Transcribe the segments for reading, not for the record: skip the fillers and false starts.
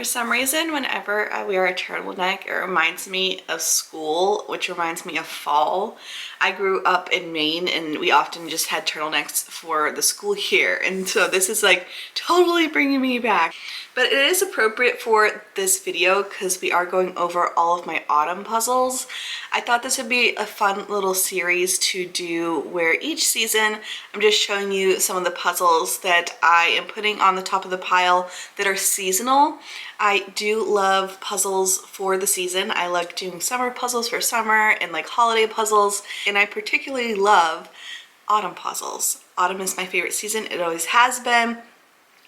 For some reason, whenever I wear a turtleneck, it reminds me of school, which reminds me of fall. I grew up in Maine and we often just had turtlenecks for the school year, and so this is like totally bringing me back. But it is appropriate for this video because we are going over all of my autumn puzzles. I thought this would be a fun little series to do where each season I'm just showing you some of the puzzles that I am putting on the top of the pile that are seasonal. I do love puzzles for the season. I like doing summer puzzles for summer and like holiday puzzles, and I particularly love autumn puzzles. Autumn is my favorite season. It always has been.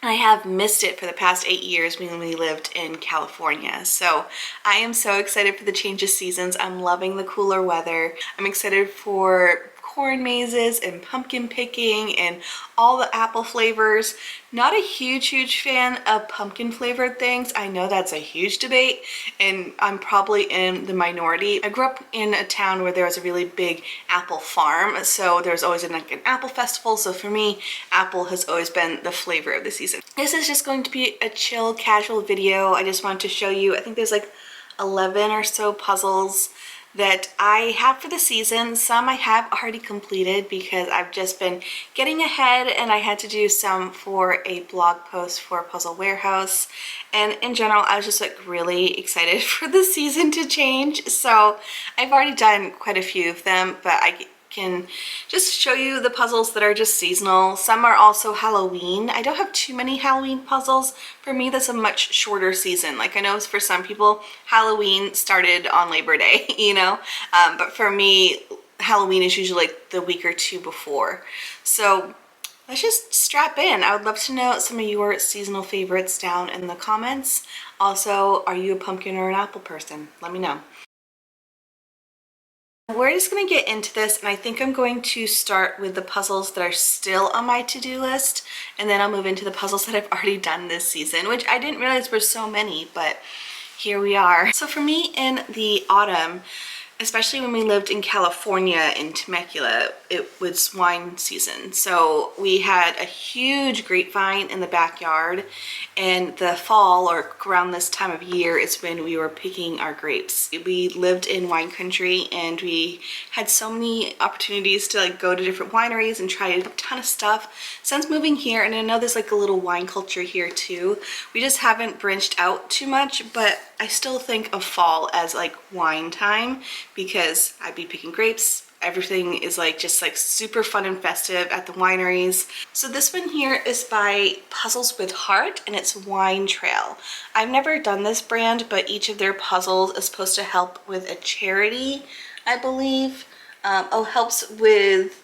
I have missed it for the past 8 years when we lived in California. So I am so excited for the change of seasons. I'm loving the cooler weather. I'm excited for corn mazes and pumpkin picking and all the apple flavors. Not a huge fan of pumpkin flavored things. I know that's a huge debate and I'm probably in the minority. I grew up in a town where there was a really big apple farm, so there's always like an apple festival. So for me, apple has always been the flavor of the season. This is just going to be a chill, casual video. I just wanted to show you, I think there's like 11 or so puzzles that I have for the season. Some I have already completed because I've just been getting ahead and I had to do some for a blog post for Puzzle Warehouse. And in general, I was just like really excited for the season to change. So I've already done quite a few of them, but I can just show you the puzzles that are just seasonal. Some are also Halloween. I don't have too many Halloween puzzles. For me, that's a much shorter season. Like I know for some people, Halloween started on Labor Day, you know? But for me, Halloween is usually like the week or two before. So let's just strap in. I would love to know some of your seasonal favorites down in the comments. Also, are you a pumpkin or an apple person? Let me know. We're just going to get into this, and I think I'm going to start with the puzzles that are still on my to-do list, and then I'll move into the puzzles that I've already done this season, which I didn't realize were so many, but here we are. So for me in the autumn, especially when we lived in California in Temecula, it was wine season. So we had a huge grapevine in the backyard, and the fall or around this time of year is when we were picking our grapes. We lived in wine country and we had so many opportunities to like go to different wineries and try a ton of stuff. Since moving here, and I know there's like a little wine culture here too, we just haven't branched out too much, but I still think of fall as like wine time because I'd be picking grapes. Everything is like just like super fun and festive at the wineries. So this one here is by Puzzles with Heart and it's Wine Trail. I've never done this brand, but each of their puzzles is supposed to help with a charity, I believe. Helps with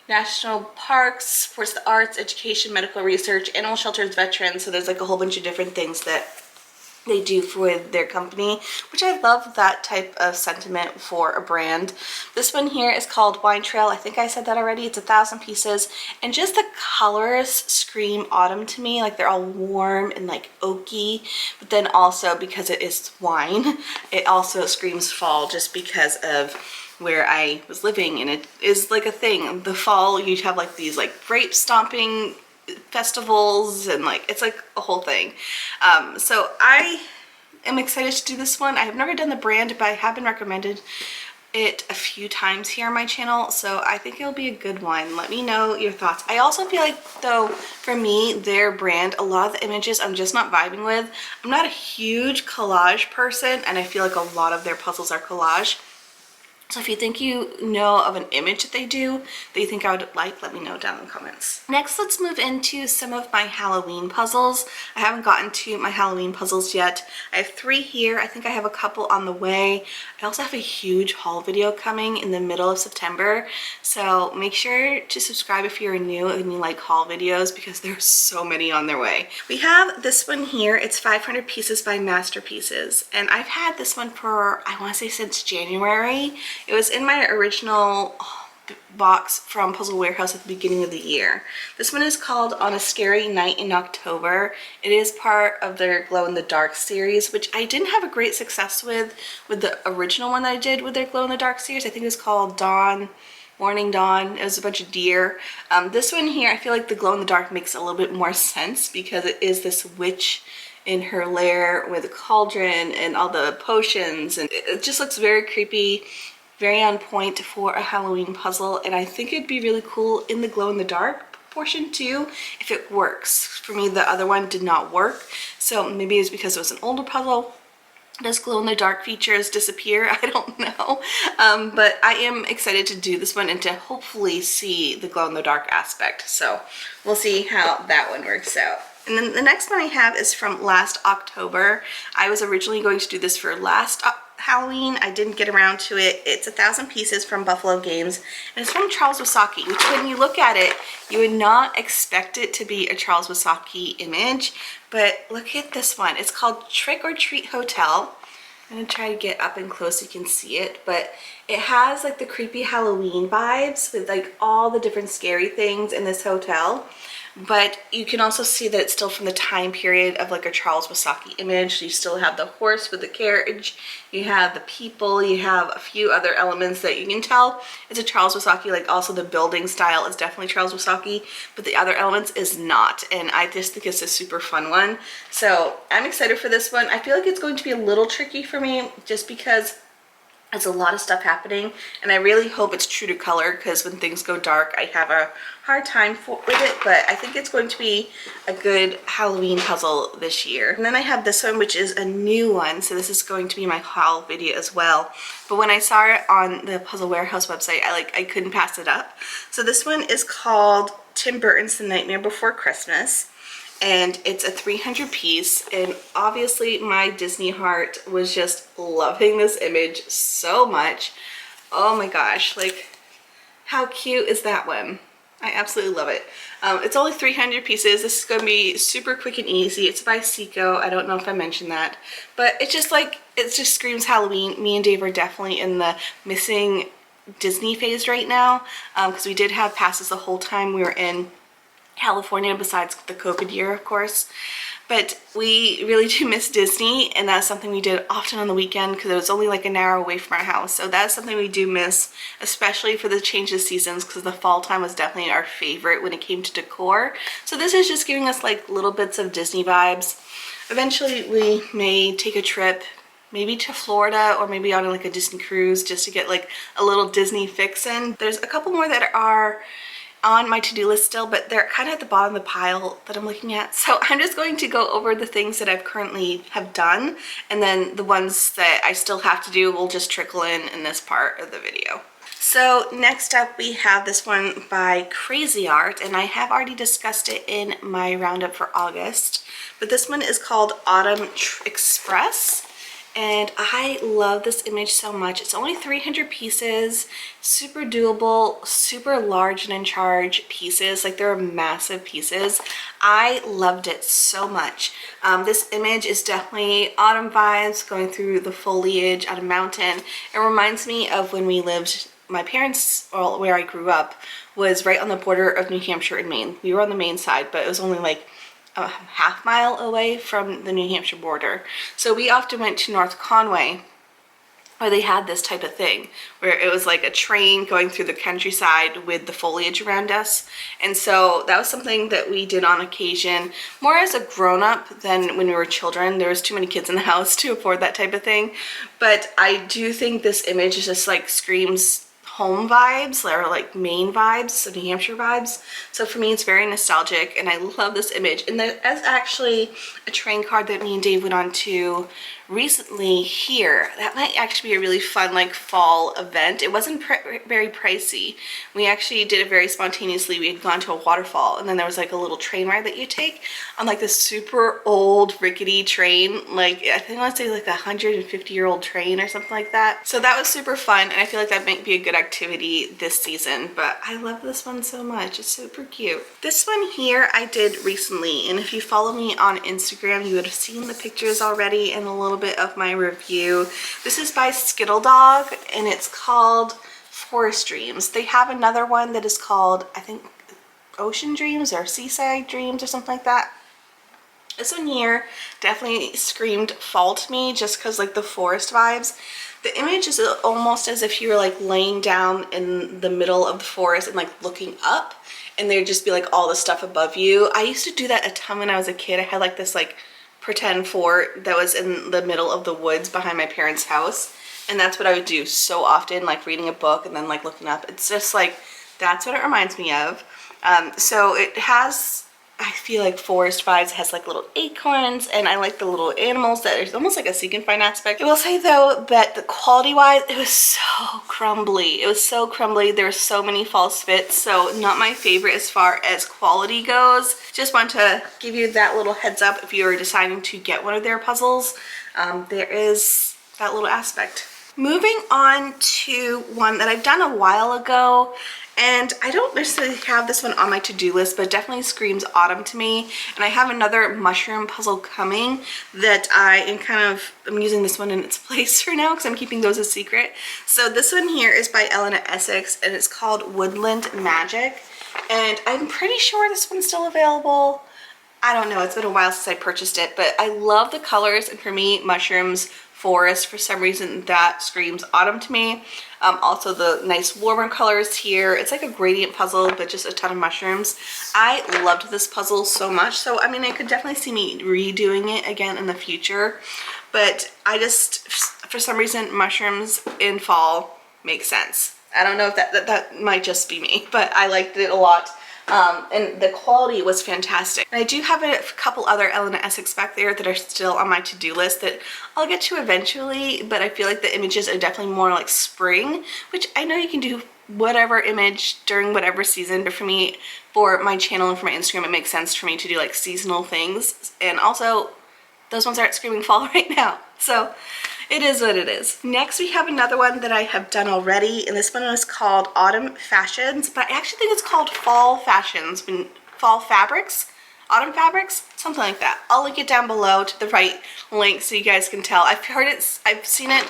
national parks, supports the arts, education, medical research, animal shelters, veterans. So there's like a whole bunch of different things that they do for their company, which I love that type of sentiment for a brand. This one here is called Wine Trail. I think I said that already. It's 1,000 pieces, and just the colors scream autumn to me. Like they're all warm and like oaky, but then also because it is wine, it also screams fall just because of where I was living, and it is like a thing. The fall, you have like these like grape stomping festivals and like it's like a whole thing. So I am excited to do this one. I have never done the brand, but I have been recommended it a few times here on my channel, so I think it'll be a good one. Let me know your thoughts. I also feel like though for me, their brand, a lot of the images I'm just not vibing with. I'm not a huge collage person, and I feel like a lot of their puzzles are collage. So if you think you know of an image that they do that you think I would like, let me know down in the comments. Next, let's move into some of my Halloween puzzles. I haven't gotten to my Halloween puzzles yet. I have 3 here. I think I have a couple on the way. I also have a huge haul video coming in the middle of September. So make sure to subscribe if you're new and you like haul videos because there's so many on their way. We have this one here. It's 500 pieces by Masterpieces. And I've had this one for, I want to say since January. It was in my original box from Puzzle Warehouse at the beginning of the year. This one is called On a Scary Night in October. It is part of their Glow in the Dark series, which I didn't have a great success with the original one that I did with their Glow in the Dark series. I think it was called Morning Dawn. It was a bunch of deer. This one here, I feel like the Glow in the Dark makes a little bit more sense because it is this witch in her lair with a cauldron and all the potions, and it just looks very creepy, very on point for a Halloween puzzle. And I think it'd be really cool in the glow in the dark portion too if it works. For me, the other one did not work, so maybe it's because it was an older puzzle. Does glow in the dark features disappear? I don't know. But I am excited to do this one and to hopefully see the glow in the dark aspect. So we'll see how that one works out. And then the next one I have is from last October. I was originally going to do this for last Halloween. I didn't get around to it. It's 1,000 Pieces from Buffalo Games, and it's from Charles Wasaki, which when you look at it, you would not expect it to be a Charles Wasaki image, but look at this one. It's called Trick or Treat Hotel. I'm gonna try to get up and close so you can see it, but it has like the creepy Halloween vibes with like all the different scary things in this hotel. But you can also see that it's still from the time period of like a Charles Wasaki image. You still have the horse with the carriage, you have the people, you have a few other elements that you can tell it's a Charles Wasaki. Like also the building style is definitely Charles Wasaki, but the other elements is not. And I just think it's a super fun one. So I'm excited for this one. I feel like it's going to be a little tricky for me just because there's a lot of stuff happening, and I really hope it's true to color, because when things go dark I have a hard time with it. But I think it's going to be a good Halloween puzzle this year. And then I have this one, which is a new one, so this is going to be my haul video as well. But when I saw it on the Puzzle Warehouse website, I couldn't pass it up. So this one is called Tim Burton's The Nightmare Before Christmas, and it's a 300 piece, and obviously my Disney heart was just loving this image so much. Oh my gosh, like how cute is that one? I absolutely love it. It's only 300 pieces. This is going to be super quick and easy. It's by Seiko. I don't know if I mentioned that, but it's just like, it just screams Halloween. Me and Dave are definitely in the missing Disney phase right now, because we did have passes the whole time we were in California, besides the COVID year, of course. But we really do miss Disney, and that's something we did often on the weekend because it was only like an hour away from our house. So that's something we do miss, especially for the change of seasons, because the fall time was definitely our favorite when it came to decor. So this is just giving us like little bits of Disney vibes. Eventually we may take a trip, maybe to Florida, or maybe on like a Disney cruise, just to get like a little Disney fix in. There's a couple more that are on my to-do list still, but they're kind of at the bottom of the pile that I'm looking at. So I'm just going to go over the things that I've currently have done, and then the ones that I still have to do will just trickle in this part of the video. So next up we have this one by Crazy Art, and I have already discussed it in my roundup for August, but this one is called Autumn Express. And I love this image so much. It's only 300 pieces, super doable, super large and in charge pieces. Like, they're massive pieces. I loved it so much. This image is definitely autumn vibes, going through the foliage on a mountain. It reminds me of when we lived, my parents, or where I grew up, was right on the border of New Hampshire and Maine. We were on the Maine side, but it was only like a half-mile away from the New Hampshire border. So we often went to North Conway, where they had this type of thing, where it was like a train going through the countryside with the foliage around us. And so that was something that we did on occasion, more as a grown-up than when we were children. There was too many kids in the house to afford that type of thing. But I do think this image is just like screams home vibes, or like Maine vibes, so New Hampshire vibes. So for me, it's very nostalgic, and I love this image. And there's actually a train card that me and Dave went on to recently here. That might actually be a really fun like fall event. It wasn't very pricey. We actually did it very spontaneously. We had gone to a waterfall, and then there was like a little train ride that you take on like this super old rickety train. Like, I think I want to say like a 150-year-old train or something like that. So that was super fun, and I feel like that might be a good activity this season. But I love this one so much. It's super cute. This one here I did recently, and if you follow me on Instagram, you would have seen the pictures already and a little bit of my review. This is by Skittle Dog, and it's called Forest Dreams. They have another one that is called, I think, Ocean Dreams or Seaside Dreams or something like that. This one here definitely screamed fall to me, just because like the forest vibes. The image is almost as if you were like laying down in the middle of the forest and like looking up, and there'd just be like all the stuff above you. I used to do that a ton when I was a kid. I had like this like pretend fort that was in the middle of the woods behind my parents' house. And that's what I would do so often, like reading a book and then like looking up. It's just like, that's what it reminds me of. So it has, I feel like forest vibes. It has like little acorns, and I like the little animals that there's almost like a seek and find aspect. I will say though that the quality wise, it was so crumbly. It was so crumbly. There were so many false fits, so not my favorite as far as quality goes. Just want to give you that little heads up if you are deciding to get one of their puzzles. There is that little aspect. Moving on to one that I've done a while ago, and I don't necessarily have this one on my to-do list, but it definitely screams autumn to me. And I have another mushroom puzzle coming that I'm using this one in its place for now because I'm keeping those a secret. So this one here is by Elena Essex, and it's called Woodland Magic. And I'm pretty sure this one's still available. I don't know, it's been a while since I purchased it, but I love the colors, and for me, mushrooms, forest, for some reason that screams autumn to me. Also the nice warmer colors here. It's like a gradient puzzle, but just a ton of mushrooms. I loved this puzzle so much, so I mean, I could definitely see me redoing it again in the future, but I just, for some reason, mushrooms in fall makes sense. I don't know if that might just be me, but I liked it a lot. And the quality was fantastic. And I do have a couple other Elena Essex back there that are still on my to-do list that I'll get to eventually, but I feel like the images are definitely more like spring, which I know you can do whatever image during whatever season, but for me, for my channel and for my Instagram, it makes sense for me to do like seasonal things. And also, those ones aren't screaming fall right now. So it is what it is. Next, we have another one that I have done already, and this one is called Autumn Fashions, but I actually think it's called Fall Fashions, Fall Fabrics, Autumn Fabrics, something like that. I'll link it down below to the right link so you guys can tell. I've seen it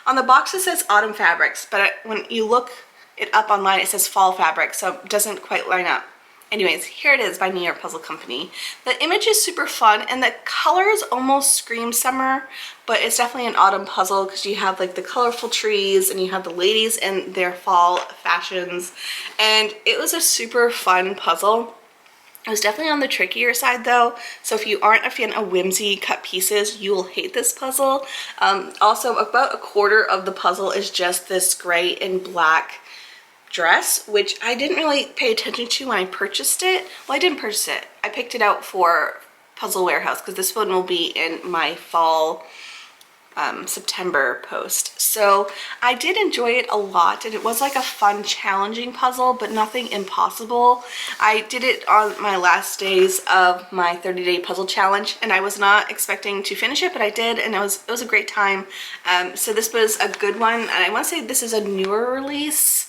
on the box. It says Autumn Fabrics, but when you look it up online, it says Fall Fabrics, so it doesn't quite line up. Anyways, here it is by New York Puzzle Company. The image is super fun, and the colors almost scream summer, but it's definitely an autumn puzzle because you have like the colorful trees and you have the ladies in their fall fashions, and it was a super fun puzzle. It was definitely on the trickier side though, so if you aren't a fan of whimsy cut pieces, you will hate this puzzle. Also, about a quarter of the puzzle is just this gray and black dress, which I didn't really pay attention to when I purchased it. Well, I didn't purchase it. I picked it out for Puzzle Warehouse because this one will be in my fall September post. So I did enjoy it a lot, and it was like a fun, challenging puzzle, but nothing impossible. I did it on my last days of my 30-day puzzle challenge, and I was not expecting to finish it, but I did, and it was a great time. So this was a good one, and I want to say this is a newer release,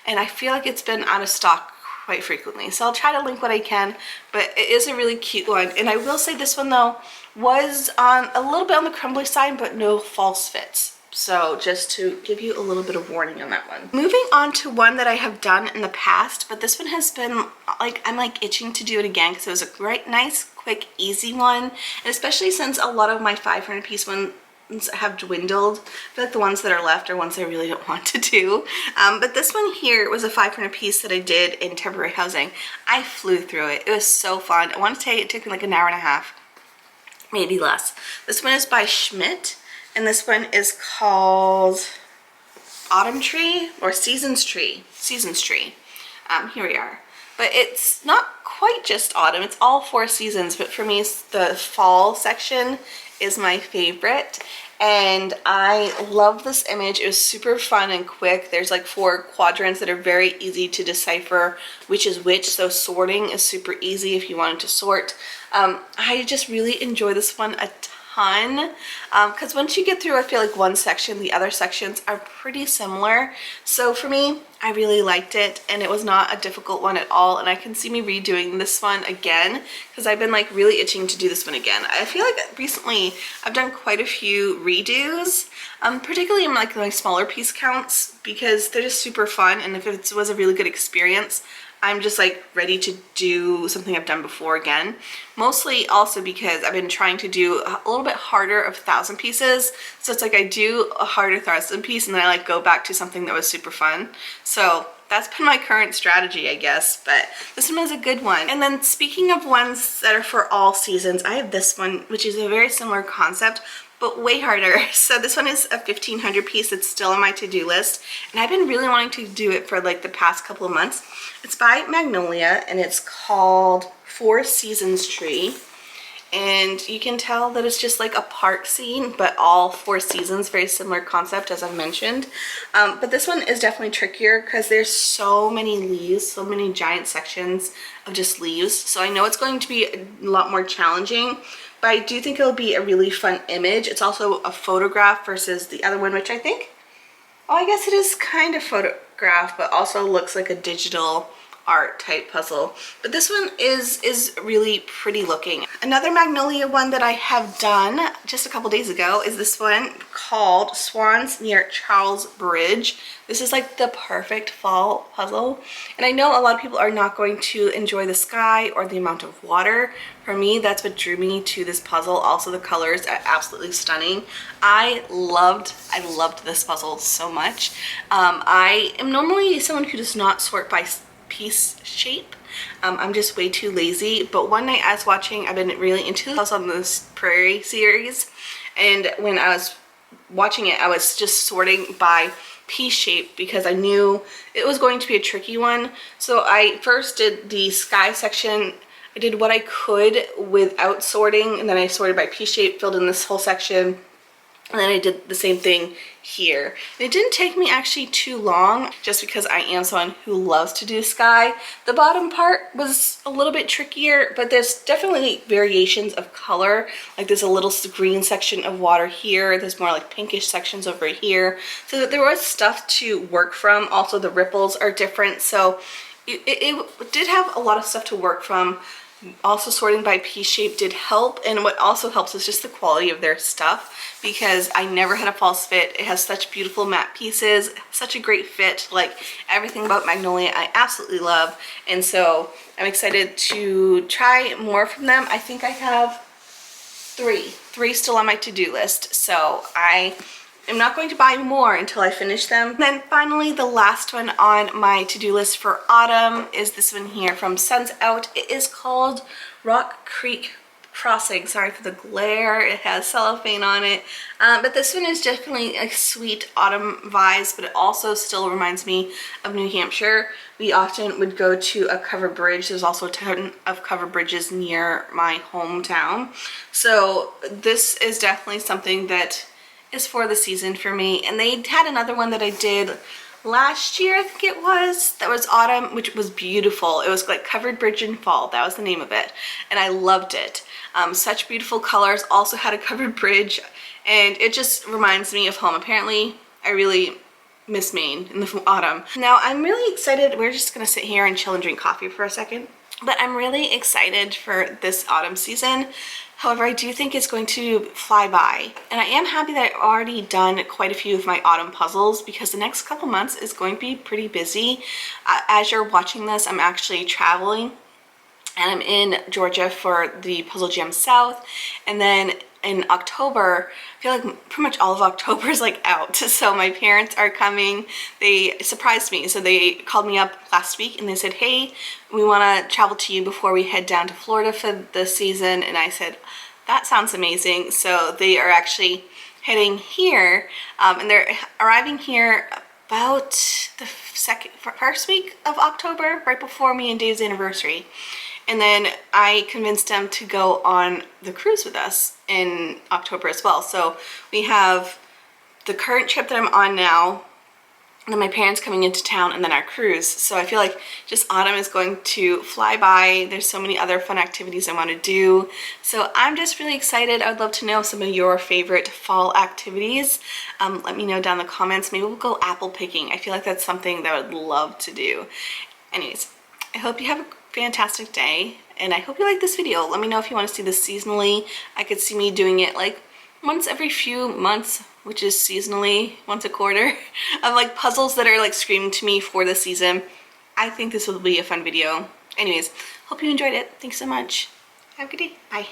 and I feel like it's been out of stock quite frequently. So I'll try to link what I can, but it is a really cute one. And I will say this one though was on a little bit on the crumbly side, but no false fits. So just to give you a little bit of warning on that one. Moving on to one that I have done in the past, but this one has been like, I'm like itching to do it again because it was a great, nice, quick, easy one. And especially since a lot of my 500 piece ones have dwindled. I feel like the ones that are left are ones I really don't want to do. But this one here was a 500 piece that I did in temporary housing. I flew through it. It was so fun. I want to say it took me like an hour and a half, maybe less. This one is by Schmidt, and this one is called Autumn Tree or Seasons Tree. Seasons Tree. Here we are. But it's not quite just autumn. It's all 4 seasons, but for me, the fall section is my favorite, and I love this image. It was super fun and quick. There's like 4 quadrants that are very easy to decipher which is which, so sorting is super easy if you wanted to sort. I just really enjoy this one a ton because once you get through, I feel like one section, the other sections are pretty similar. So for me, I really liked it, and it was not a difficult one at all, and I can see me redoing this one again because I've been like really itching to do this one again. I feel like recently I've done quite a few redos, particularly in like my smaller piece counts, because they're just super fun, and if it was a really good experience, I'm just like ready to do something I've done before again. Mostly also because I've been trying to do a little bit harder of 1,000 pieces. So it's like I do a harder 1,000 piece and then I like go back to something that was super fun. So that's been my current strategy, I guess, but this one was a good one. And then speaking of ones that are for all seasons, I have this one, which is a very similar concept, but way harder. So this one is a 1500 piece. It's still on my to-do list, and I've been really wanting to do it for like the past couple of months. It's by Magnolia, and it's called Four Seasons Tree. And you can tell that it's just like a park scene, but all four seasons, very similar concept as I've mentioned. But this one is definitely trickier because there's so many leaves, so many giant sections of just leaves. So I know it's going to be a lot more challenging, but I do think it'll be a really fun image. It's also a photograph versus the other one, which I think, oh, I guess it is kind of photograph, but also looks like a digital art type puzzle. But this one is really pretty looking. Another Magnolia one that I have done just a couple days ago is this one called Swans near Charles Bridge. This is like the perfect fall puzzle, and I know a lot of people are not going to enjoy the sky or the amount of water. For me, that's what drew me to this puzzle. Also, the colors are absolutely stunning. I loved this puzzle so much. I am normally someone who does not sort by piece shape. I'm just way too lazy, but one night I was watching, I've been really into House on this Prairie series, and when I was watching it, I was just sorting by piece shape because I knew it was going to be a tricky one. So I first did the sky section. I did what I could without sorting, and then I sorted by piece shape, filled in this whole section, and then I did the same thing here. And it didn't take me actually too long, just because I am someone who loves to do sky. The bottom part was a little bit trickier, but there's definitely variations of color. Like there's a little green section of water here. There's more like pinkish sections over here. So there was stuff to work from. Also the ripples are different. So it did have a lot of stuff to work from. Also sorting by piece shape did help, and what also helps is just the quality of their stuff, because I never had a false fit. It has such beautiful matte pieces, such a great fit. Like everything about Magnolia I absolutely love, and so I'm excited to try more from them. I think I have three still on my to-do list, so I'm not going to buy more until I finish them. And then finally, the last one on my to-do list for autumn is this one here from Suns Out. It is called Rock Creek Crossing. Sorry for the glare. It has cellophane on it. But this one is definitely like sweet autumn vibes, but it also still reminds me of New Hampshire. We often would go to a covered bridge. There's also a ton of covered bridges near my hometown. So this is definitely something that is for the season for me. And they had another one that I did last year, I think it was, that was autumn, which was beautiful. It was like covered bridge in fall. That was the name of it, and I loved it. Such beautiful colors. Also had a covered bridge, and it just reminds me of home. Apparently I really miss Maine in the autumn. Now I'm really excited. We're just gonna sit here and chill and drink coffee for a second, but I'm really excited for this autumn season. However, I do think it's going to fly by, and I am happy that I've already done quite a few of my autumn puzzles, because the next couple months is going to be pretty busy. As you're watching this, I'm actually traveling, and I'm in Georgia for the Puzzle Jam South, and then in October, I feel like pretty much all of October is like out. So my parents are coming. They surprised me. So they called me up last week and they said, hey, we want to travel to you before we head down to Florida for the season. And I said, that sounds amazing. So they are actually heading here, and they're arriving here about the first week of October, right before me and Dave's anniversary. And then I convinced them to go on the cruise with us in October as well. So we have the current trip that I'm on now, and then my parents coming into town, and then our cruise. So I feel like just autumn is going to fly by. There's so many other fun activities I want to do. So I'm just really excited. I would love to know some of your favorite fall activities. Let me know down in the comments. Maybe we'll go apple picking. I feel like that's something that I would love to do. Anyways, I hope you have a fantastic day, and I hope you like this video. Let me know if you want to see this seasonally. I could see me doing it like once every few months, which is seasonally once a quarter, of like puzzles that are like screaming to me for the season. I think this will be a fun video. Anyways, hope you enjoyed it. Thanks so much. Have a good day. Bye.